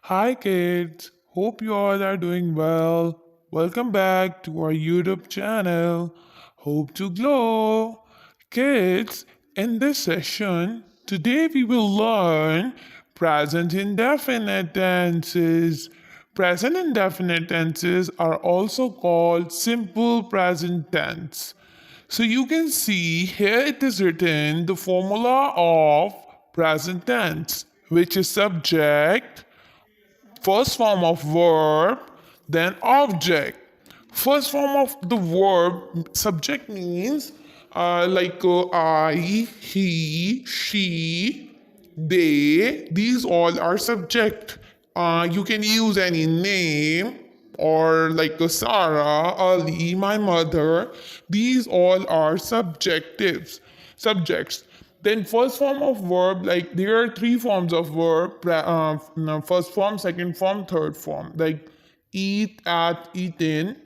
Hi, kids. Hope you all are doing well. Welcome back to our YouTube channel. Hope to glow. Kids, in this session, today we will learn present indefinite tenses. Present indefinite tenses are also called simple present tense. So you can see here it is written the formula of present tense, which is subject, first form of verb, then object. First form of the verb, subject means I, he, she, they. These all are subject. You can use any name or like Sarah, Ali, my mother. These all are subjects. Then first form of verb, like there are three forms of verb: no, first form, second form, third form. Like eat, at, eaten.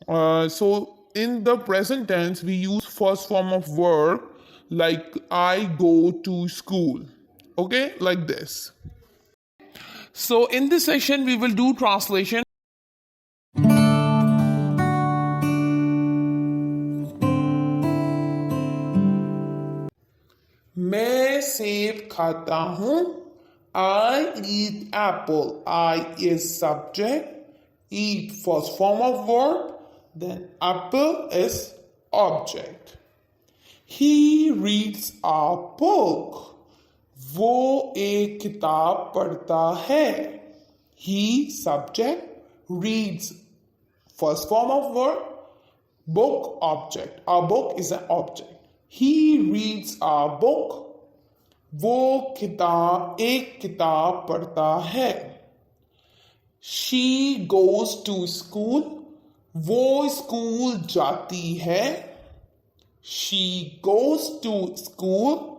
So in the present tense, we use first form of verb, like I go to school. Okay, like this. So in this session, we will do translation. मैं सेब खाता हूँ. I eat apple. I is subject. Eat first form of verb. Then apple is object. He reads a book. वो एक किताब पढ़ता है. He subject, reads first form of verb, book object. A book is an object. He reads a book. वो एक किताब पढ़ता है. She goes to school. वो स्कूल जाती है. She goes to school.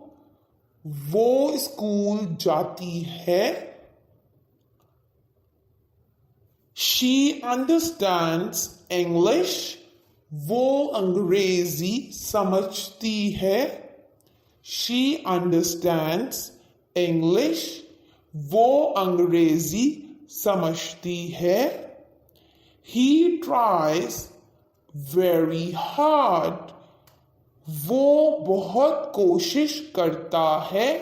वो स्कूल जाती है. She understands English. वो अंग्रेजी समझती है. She understands English. वो अंग्रेजी समझती है. He tries very hard. वो बहुत कोशिश करता है.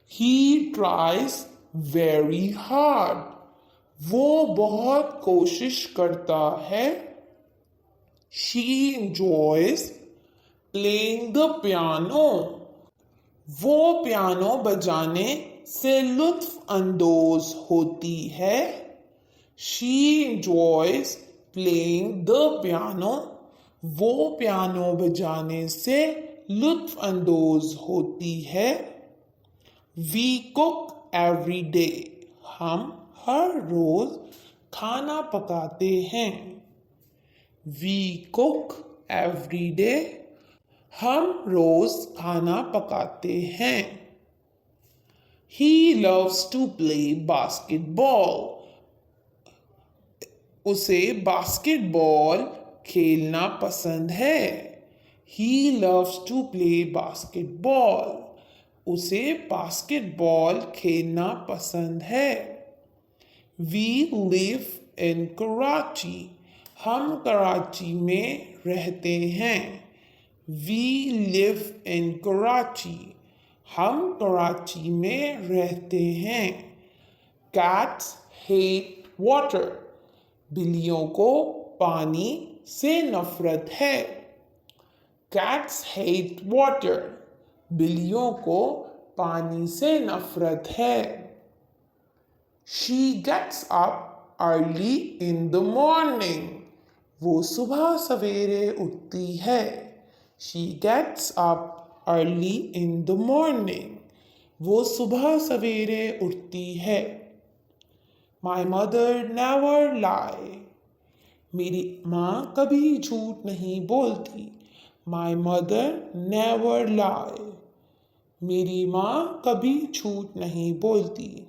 He tries very hard. वो बहुत कोशिश करता है. She enjoys playing the piano. वो पियानो बजाने से लुत्फ अंदोज होती है. She enjoys playing the piano. वो पियानो बजाने से लुत्फ अंदोज होती है. We cook every day. हम हर रोज खाना पकाते हैं. We cook every day. हम रोज खाना पकाते हैं. He loves to play basketball. उसे बास्केटबॉल खेलना पसंद है. He loves to play basketball. उसे बास्केटबॉल खेलना पसंद है. We live in Karachi. हम कराची में रहते हैं. We live in Karachi. हम कराची में रहते हैं. Cats hate water. बिल्लियों को पानी से नफरत है. Cats hate water. बिल्लियों को पानी से नफरत है. She gets up early in the morning. वो सुबह सवेरे उठती है. She gets up early in the morning. वो सुबह सवेरे उठती है. My mother never lie. मेरी माँ कभी झूठ नहीं बोलती. My mother never lie. मेरी माँ कभी झूठ नहीं बोलती.